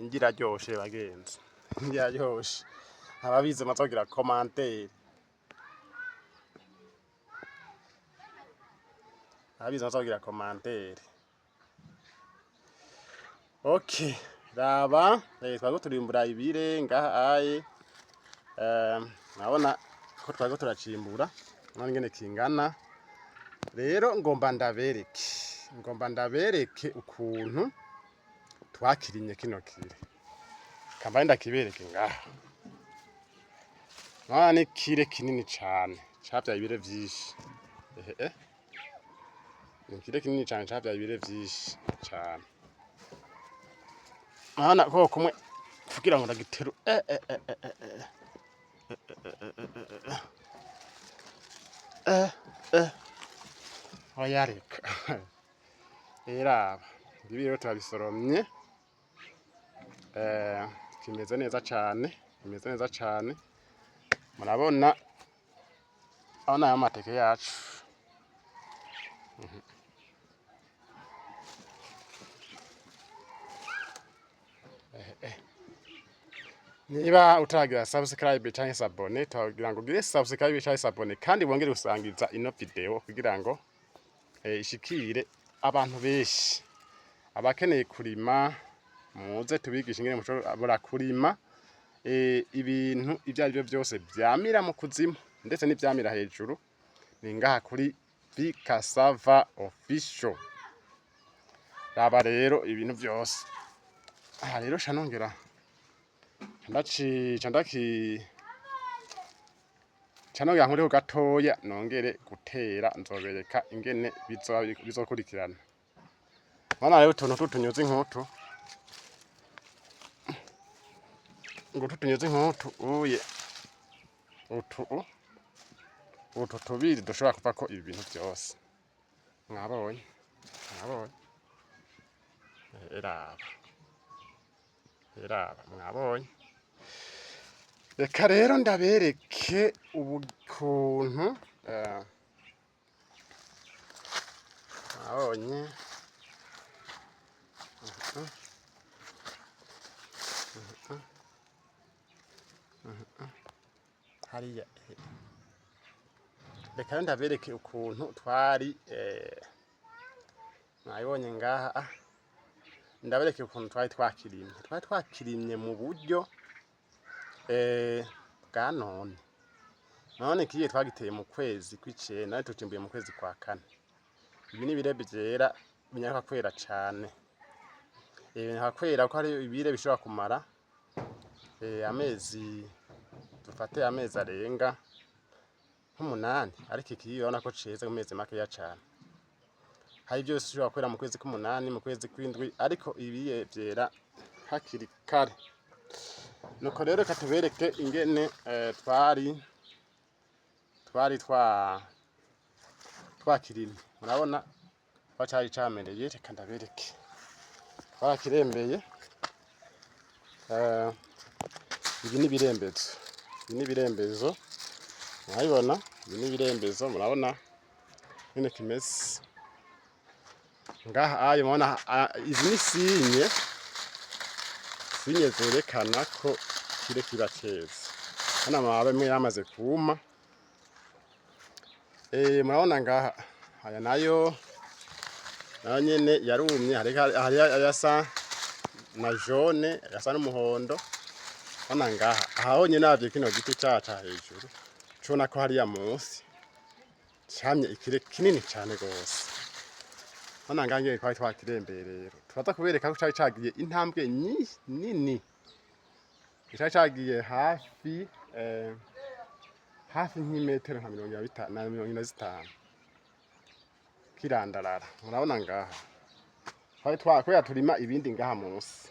ingira ryoshe bagenzi, ingira ryoshe. Ababizi mazogira commentaire. Ababizi mazogira commentaire. Okay, raba twago turimbura ibire ngaha aye. Nabona ko twago turacimbura none ngene kingana. Rero ngomba ndabereke ukuntu twakirinye kino kire. Kambaye ndakibereke ngaha. None kire kinini cyane, cyavya ibire vyinshi. Ni kire kinini cyane cyavya ibire vyinshi cyane. Ana ko kumwe kugira ngo ndagiteru oyareka eraba ibi rero turabisoromye kimeze neza cyane murabona abana y'amateke yacu niba utagira subscribe cyangwa sabone tugira ngo gire subscribe cyangwa sabone kandi bongere gusangiza ino video kugira ngo ishikire abantu benshi abakeneye kurima muze tubigisha ingene mushobora kurima ibintu ibyo ari byo byose byamira mu kuzimu ndetse n'ibyamira hejuru ni ngaha kuri Bikasava official. Raba rero ibintu byose aha rero shanongera chanongera nkuri gatoya nongere gutera nzobereka ingene bizokurikirana. Bana rero tuntu tutunyuze inkutu ngo tutunyuze inkutu uye utu tubiri dushobora kuva ko ibi bintu byose mwabonye eraba mwabonye. Reka rero ndabereke ubukuntu mwabonye hariya. Reka rero ndabereke ukuntu twari mwabonye ngaha ndabereke ukuntu twari twakirimye mu buryo bwa none kiye twagiteye mu kwezi kw'icenda nari tucimbuye mu kwezi kwa kane. Ibi ni birebe byera binyaka kwera cyane kwera ko ari ibire bishobora kumara amezi dufate amezi arenga nk'umunani, ariko iki urabona ko ceze mu mezi makeya cyane. Hari byose ushobora kwera mu kwezi k'umunani, mu kwezi kw'indwi, ariko ibiye byera hakiri kare. Nuko rero katubereke ingene twakirimye. Murabona bacari camereye, reka ndabereke twarakirembeye. Ibi ni birembezo murabibona, ibi ni birembezo murabona nyine kimeze ngaha ayo. Mubona izi ni sinye zerekana ko kire kiba ceza. Hano amababi amwe yamaze kuma. Murabona ngaha aya nayo nyene yarumye, hari ayasa na jaune, ayasa n'umuhondo. Hano ngaha aha honyine navye kino giti caca hejuru cona ko hariya munsi camye ikire kinini cyane gose. Hano ngaha ngene twari twakirembeye rero turaza kubereka ko cari cagiye intambwe nini, cari cagiye hafi nk'imetero nka 50 kirandarara. Murabona ngaha twari twakoya turima ibindi ngaha munsi,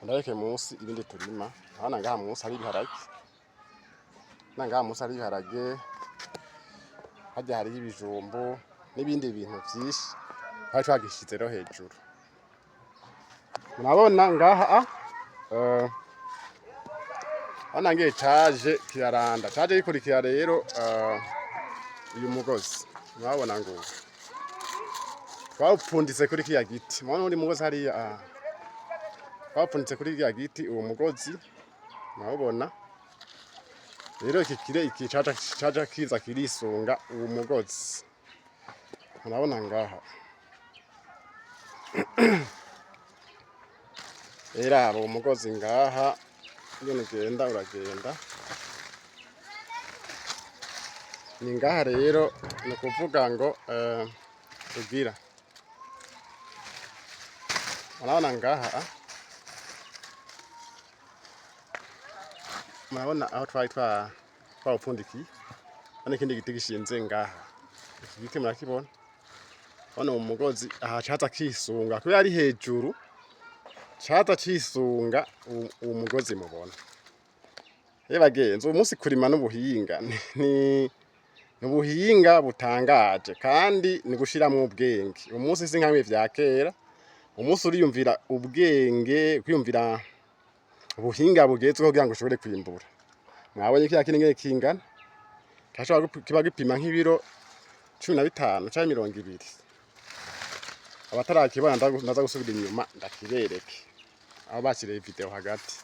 ndareke munsi ibindi turima. Hano ngaha munsi hari ibiharage, hajya hari ibijumbu n'ibindi bintu byinshi twari twagishize ro hejuru. Murabona ngaha hano ngiye caje kiraranda, caje gikurikira rero uyu mugozi. Murabona ngo twawupfunditse kuri kiya giti. Murabona uri mugozi hariya twapfunitse kuri rya giti uwo mugozi murabona rero iki caca kiza kirisunga uwo mugozi murabona ngaha era abo umugozi ngaha iyo ugenda uragenda ni ngaha rero ni kuvuga ngo ugira murabona ngaha murabona aho twawupfundikiye hano ikindi giti gishinze ngaha iki giti murakibona hano mu mugozi aha caza kisunga kubera ari hejuru caza cisunga uwo mugozi mubona bagenzi uwo munsi kurima n'ubuhinga ni ubuhinga butangaje kandi ni gushiramwo ubwenge uwo munsi si nkamwe vya kera umunsi uriyumvira ubwenge kwiyumvira ubuhinga bugezweho kugira ngo ushobore kwimbura mwabonye kiya kinenge kingana kashobora kiba gipima nk'ibiro 15 cyangwa 20 abatarakibona ndaza gusubira inyuma ndakibereke aho bashyiriye video hagati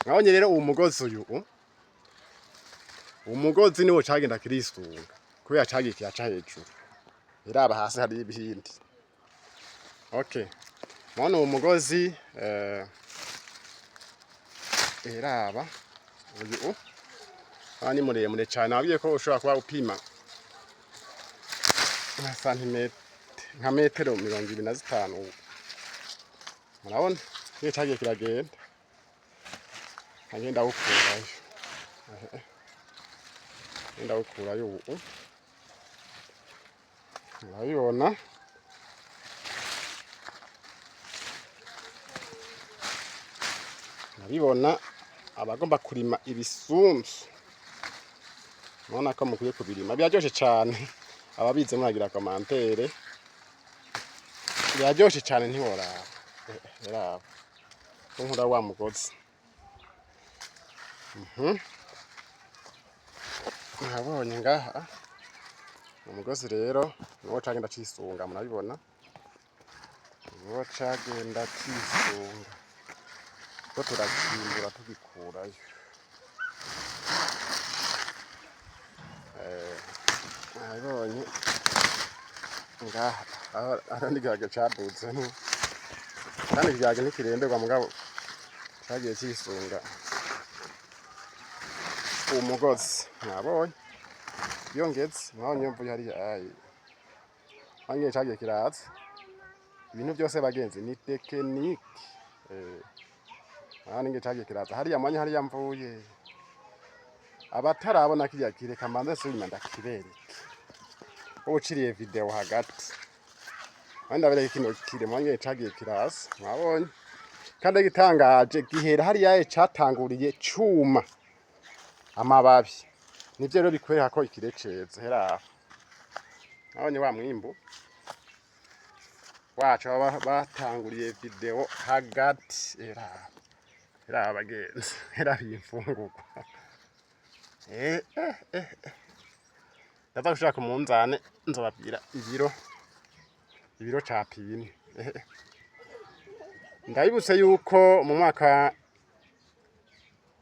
mwabonye rero uwo mugozi umugozi niwo cagenda kirisunga kubera cagiye aca hejuru iraba hasi hari ibihindi okay mwabona uwo mugozi iraba uyu ani muremure cyane abiye ko ushobora kuba upima nka metero 25 murabona iyo cagiye kiragenda agenda gukurayo agenda gukurayo ubu murabibona murabibona abagomba kurima ibisunzu mubona ko mukwiye kubirima biraryoshe cyane ababize muragira commentaire biraryoshe cyane ntiworaba eraba nkura wa mugozi nabonye ngaha umugozi rero niwo cagenda cisunga murabibona niwo cagenda cisunga ko turakimbura tugikurayo nabonye ngaha aho nigage cadutse kandi igage ntikiremberwa mugabo cagiye cisunga umugozi nabonye iyo ngeze mwabonye mvuye hariya hangiye cagiye kiraza ibintu byose bagenzi ni tekinike ninge cagiye kiraza hariya mwanya hariya mvuye abatarabona kirya kireka manze subima ndakibereke uciriye video hagati kandi abereke kino kire mwanya cagiye kiraza mwabonye kandi gitangaje gihera hariya catanguriye cuma amababi nivyo rero bikwereka ko ikireceze hera abonye wa mwimbu wacu batanguriye video hagati era abagenzi era bimfungurwa ndaza gushaka umunzane nzobabwira ibiro capini ndabibutse yuko mu mwaka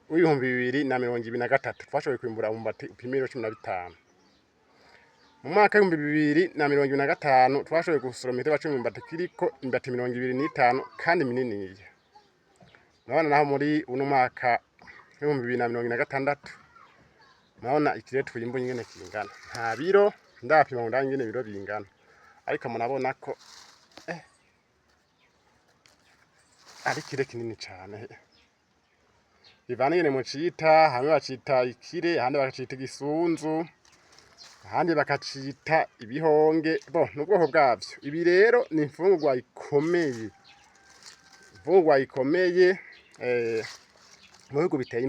w'ibihumbi 2023 twashoboye kwimbura umbati upimiro 15 mu mwaka w'ibihumbi 2025 twashoboye gusoroma iteba 10 umbati kiriko imbati 25 kandi minini nabona naho muri uno mwaka w'ibihumbi 2026 nabona ikire twimbu nyene kingana nta biro ndapima ngo ndangene biro bingana ariko munabona ko ari kire kinini cyane bivana nyene mu cita hamwe bacita ikire ahandi bakacita igisunzu ahandi bakacita ibihonge n'ubwoko bwavyo ibi rero ni imfungurwa ikomeye mu bihugu biteye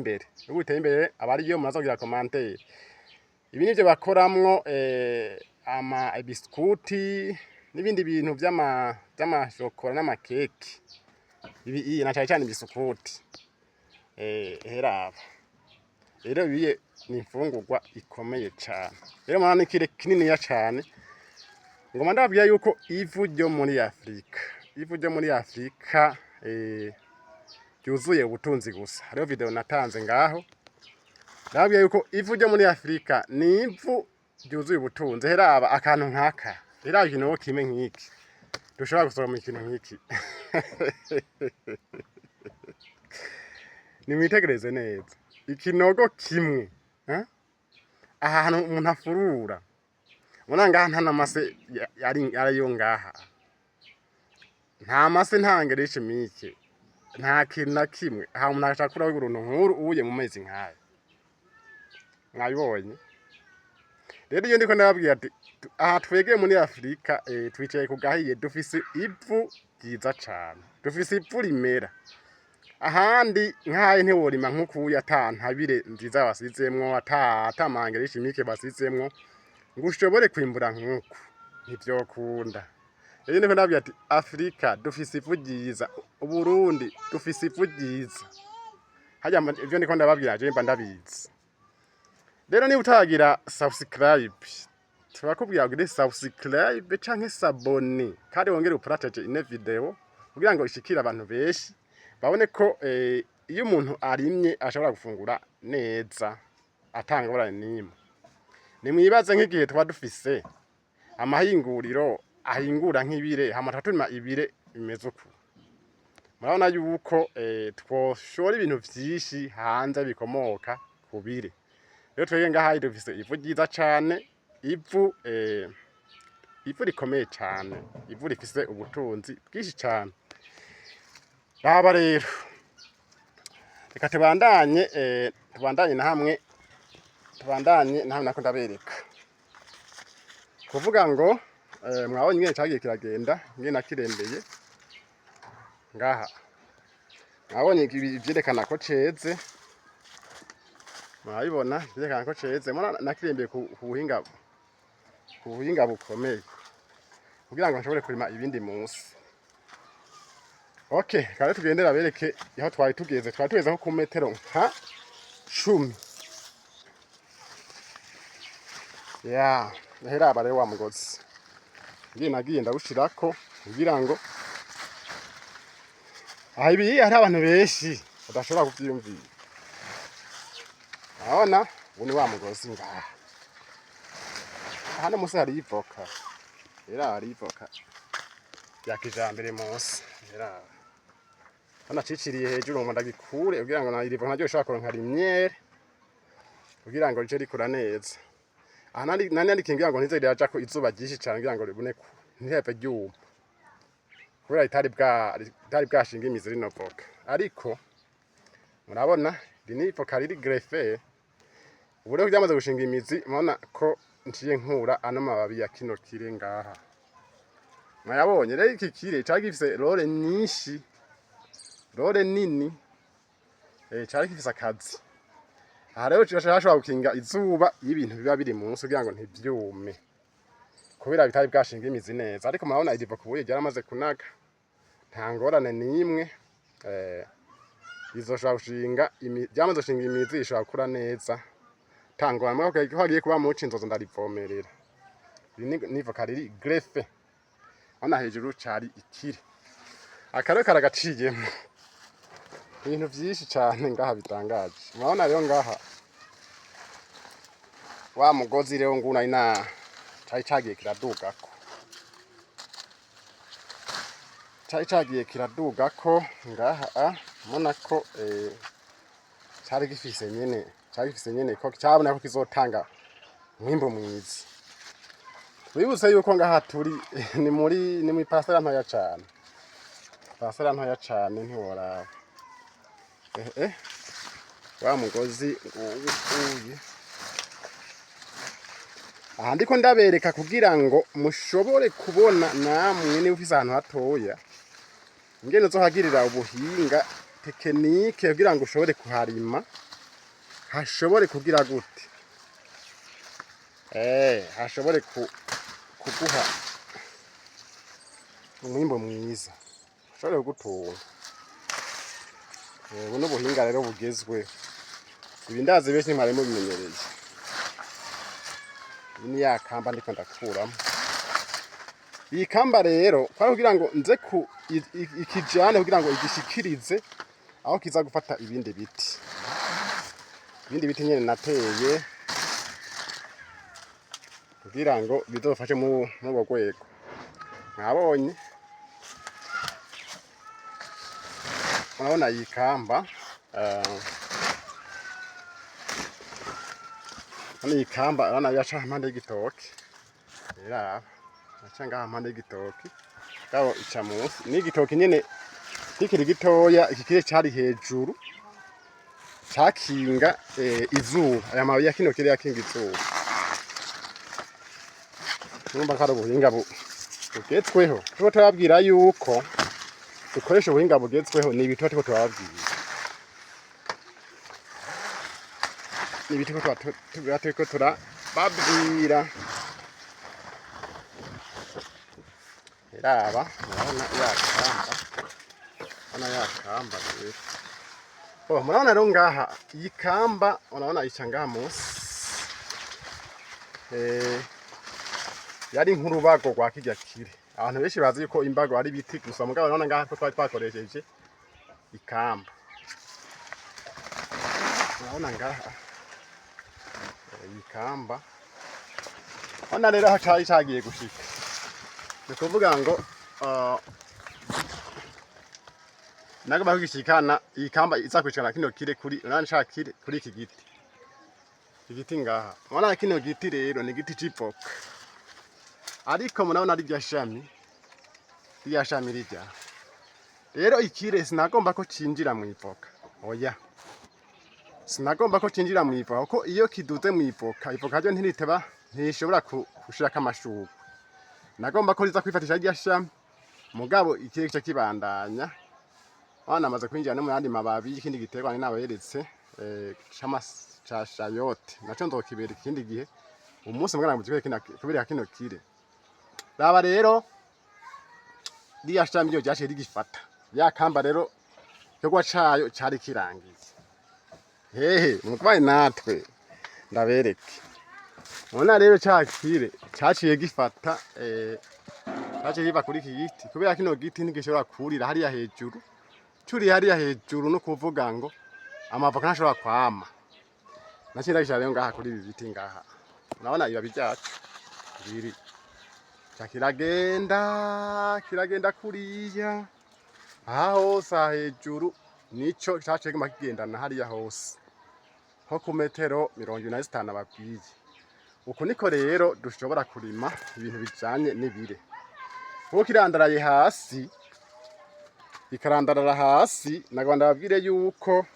imbere abariyo munaza kugira commentaire ibi nivyo bakoramwo ama biscuiti n'ibindi bintu vy'amashokora n'amakeke ibi na cyane biscuiti heraba rero biye ni imfungurwa ikomeye cyane rero mwana nikire kinini ya cyane ngoma ndabwiye yuko ivu ryo muri Afrika ryuzuye ubutunzi gusa. Hariho video natanze ngaho nabwiye yuko ivu ryo muri Afrika ni ivu ryuzuye ubutunzi. Heraba akantu nkaka, heraba ikintu kimwe nk'iki dushobora gusoroma ikintu nk'iki. Nimwitegereze neza ikinogo kimwe ahantu umuntu afurura muna ngaha nta namase ariyo ngaha, nta mase ntangere chimike, nta kintu na kimwe. Aha umuntu ashakura w'uruntu nkuru uye mu mezi nkaya mwabibonye. Rero iyo ndiko ndababwira ati aha twegeye muri Afrika twicaye ku gahiye dufise ivu ryiza cane, dufise ivu rimera. Ahandi nkaye ntiworima nk'ukuya atantabire nziza basizemwo atamangere chimike basizemwo ngo ushobore kwimbura nk'uku, ntivyokunda. Rero ndiko ndababwira ati Afrika dufise ivu ryiza, Uburundi dufise ivu ryiza. Hajya ivyo ndiko ndababwira je mba ndabizi. Rero niba utagira subscribe turakubwira ngo subscribe canke sabone kandi wongere upartage ine video kugira ngo ishikire abantu benshi babone ko iyo umuntu arimye ashobora gufungura neza atanga ngorane nimwe. Nimwibaze nk'igihe twa dufise amahinguriro ahingura nk'ibire hamatuma ibire bimeze uko. Murabona yuko twoshora ibintu vyinshi hanze bikomoka ku bire. Rero twege ngaha dufise ivu ryiza cane, ivu rikomeye cane, ivu rifise ubutunzi bwinshi cane. Baba rero reka tubandanye na hamwe nako ndabereka kuvuga ngo mwabonye ingene cagiye kiragenda ingene nakirembeye ngaha. Mwabonye ivyerekana ko ceze, murabibona vyerekana ko ceze. Mwana nakirembeye ku buhinga bukomeye kugira ngo nshobore kurima ibindi munsi. Okay, kare tugendera bereke aho twari tugeze nko ku metero nka 10. Ya, heraba rero wa mugozi ngiye nagiye ndagushirako kugira ngo aha ibi hari abantu benshi badashobora kuvyiyumvira. Abona ubu ni wa mugozi ngaha. Hano musi hari ivoka, hari ivoka ya kijambere munsi. Hano ciciriye hejuru ngo ndagikure kugira ngo nayirivo ntaryo ushaka kuronka rimyere kugira ngo rice rikura neza. Aha nani kingira ngo ntize ryaja ko izuba ryinshi cyane kugira ngo ribone ko ntiheve ryuma kubera itari bwashinga imizi rino voka. Ariko murabona ni voka riri greffe. Ubu rero byamaze gushinga imizi, mubona ko nciye nkura ano mababi ya kino kire ngaha. Mwayabonye rero iki kire cagifise role nyinshi, role nini, cari gifise akazi. Aha rero cashobora gukinga izuba y'ibintu biba biri munsi kugira ngo ntivyume kubera bitari bwashinga imizi neza. Ariko murabona irivo kubuye ryaramaze kunaga, nta ngorane nimwe. Izoshobora gushinga ryamaze gushinga imizi, ishobora gukura neza tangwa mwe ko hagiye kuba mu cinzozo ndarivomerera. Ni voka riri greffe. Ana hejuru cari ikiri akaro karagaciyemo ibintu vyinshi cyane ngaha bitangaje. Murabona rero ngaha wa mugozi rero nguna ina cagiye kiradugako ngaha. Mubona ko cari gifise nyene ko cyabona ko kizotanga mwimbo mwiza. Wibutse yuko ngaha turi ni muri parcelle ntoya cyane, parcelle ntoya cyane ntiworaba. Wa mugozi uye aha ndiko ndabereka kugira ngo mushobore kubona namwe ni ufise ahantu hatoya ingene uzohagirira ubuhinga tekinike kugira ngo ushobore kuharima hashobore kugira gute, hashobore kuguha umwimbo mwiza, ushobore gutunga. Buno buhinga rero bugezwe ibi ndazi benshi mwari mubimenyereye. Ni ya kamba ndiko ndakuramo. Iyi kamba rero kwa kugira ngo nze ku ikijane kugira ngo igishikirize aho kiza gufata ibindi biti nyene nateye kugira ngo bizofashe mu rwego mwabonye. Murabona iyi kamba urabona yaca impande y'igitoki, yaca ngaha impande y'igitoki gabo ica munsi n'igitoki nyene kikiri gitoya. Iki kire cari hejuru cakinga izuba, aya mababi ya kino kire yakinga izuba. Urumva ko ari ubuhinga bugezweho, turiko turababwira yuko dukoresha ubuhinga bugezweho. Ni ibiti turiko turababwira, ni ibiti turiko turababwira. Raba murabona ya kamba rero, murabona rero ngaha iyi kamba urabona ica ngaha munsi, yari nk'urubago rwa kirya kire. Abantu benshi bazi yuko imbago ari ibiti gusa, mugabo urabona ngaha ko twari twakoresheje ikamba. Urabona ngaha iyi kamba, urabona rero aho cari cagiye gushika, ni kuvuga ngo nagomba kugishikana iyi kamba iza kwicana kino kire kuri iki giti ngaha. Murabona kino giti rero ni igiti c'ivoka, ariko murabona rya shami rirya rero. Ikire sinagomba ko cinjira mu ivoka, oya, sinagomba ko cinjira mu ivoka, kuko iyo kiduze mu ivoka ryo ntishobora gushirako amashurwe. Nagomba ko riza kwifatisha rya shami, mugabo ikire gica kibandanya. Abana amaze kwinjira no mu yandi mababi y'ikindi giterwa ni naberetse ca shayote, naco nzokibera ikindi gihe umunsi mugana mu kubera kino kire. Raba rero rya shami ryo ryaciye rigifata ya kamba rero, igikorwa cayo cari kirangiye. Hehe mutwaye natwe ndabereke. Mubona rero ca kire caciye gifata caciye kiva kuri iki giti, kubera kino giti ntigishobora kurira hariya hejuru. Curi hariya hejuru no kuvuga ngo amavoka ntashobora kwama. Nacira gishara rero ngaha kuri ibi biti ngaha, urabona ibabi ryacu biri kiragenda kuriya aha hose hejuru, nico caciye guma kigendana hariya hose nko ku metero 25 babwiye. Uko niko rero dushobora kurima ibintu bijanye n'ibire. Kuko kirandaraye hasi, ikarandarara hasi, nagomba ndababwire yuko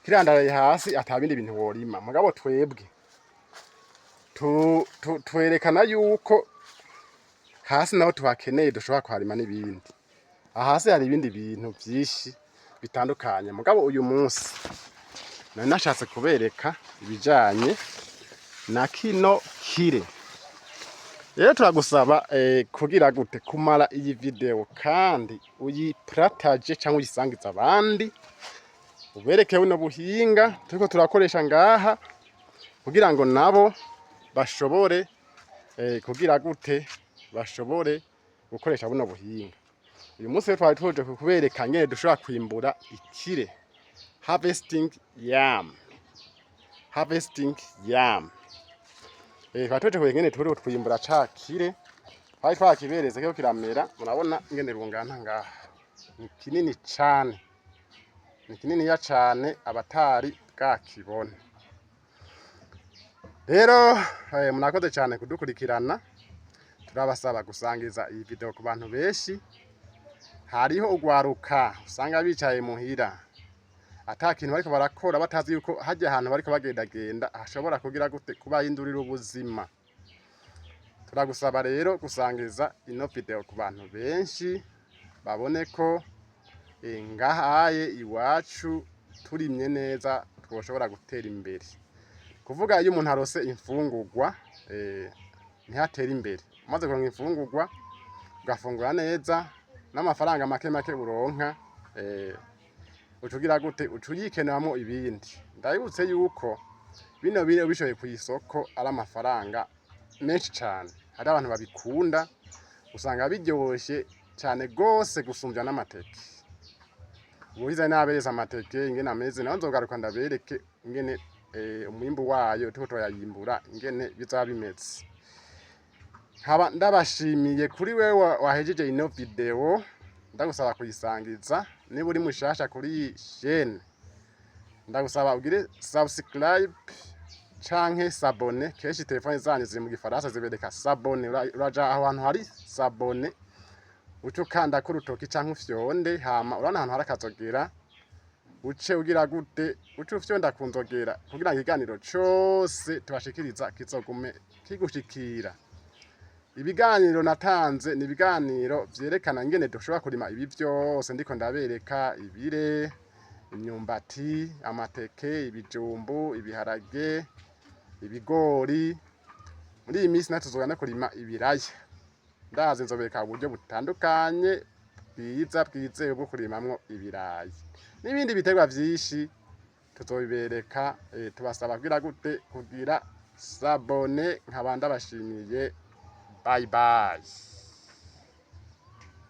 kirandaraye hasi atabindi bintu worima. Mugabo twebwe twerekana yuko hasi naho tuhakeneye dushobora kuharima n'ibindi. Hasi hari ibindi bintu vyinshi bitandukanye, mugabo uyu munsi nari nashatse kubereka ibijanye na kino kire. Rero turagusaba kugira gute kumara iyi video kandi uyipartage cyangwa uyisangiza abandi, ubereke buno buhinga turiko turakoresha ngaha, kugira ngo nabo bashobore kugira gute bashobore gukoresha buno buhinga. Uyu munsi twari tuje kubereka ngene dushobora kwimbura ikire, harvesting yam. Twatoje ngene turi twimbura ca kire, twari twakibereze ko kiramera. Murabona ngene rungana ngaha, ni kinini cane, ni kinini ya cane abatari bwakibone. Rero munakoze cyane kudukurikirana, turabasaba gusangiza iyi video ku bantu benshi. Hariho ugwaruka usanga bicaye muhira atakintu bariko barakora, batazi yuko hajya ahantu bariko bagendagenda hashobora kugira gute kubayindurira ubuzima. Turagusaba rero gusangiza ino video ku bantu benshi, babone ko ngahaye iwacu turimye neza twoshobora gutera imbere. Kuvuga iyo umuntu arose imfungurwa ntihatera imbere. Umaze kuronka imfungurwa ugafungura neza, n'amafaranga make uronka ucugira gute ucuyikeneramo ibindi. Ndabibutse yuko bino bishoye ku isoko ari amafaranga menshi cyane. Hari abantu babikunda usanga biryoshe cyane gose gusumbya n'amateke. ubuhize nabereza amateke ingene ameze naho nzogaruka ndabereke ingene umwimbu wayo tuko yayimbura ingene bizaba bimeze. Nkaba ndabashimiye kuri wewe wahejeje ino video, ndagusaba kuyisangiza. Niba uri mushasha kuri iyi chaîne ndagusaba ugire subscribe canke s'abone. Kenshi telefone zanyu ziri mu gifaransa zibereka s'abone, uraja aho hantu hari s'abone uce ukanda ku rutoki canke ufyonde, hama urabona ahantu hari akazogera uce ugira gute, uce ufyonda ku nzogera kugira ngo ikiganiro cose tubashikiriza kizogume kigushikira. Ibiganiro natanze ni ibiganiro vyerekana ingene dushobora kurima ibi vyose ndiko ndabereka: ibire, imyumbati, amateke, ibijumbu, ibiharage, ibigori. Muri iyi minsi natuzogana no kurima ibiraya, ndazi nzobereka uburyo butandukanye bwiza bwizewe bwo kurimamwo ibirayi n'ibindi biterwa vyinshi tuzobibereka. Tubasaba kugira gute, kugira s'abone. Nkaba ndabashimiye. Bye bye.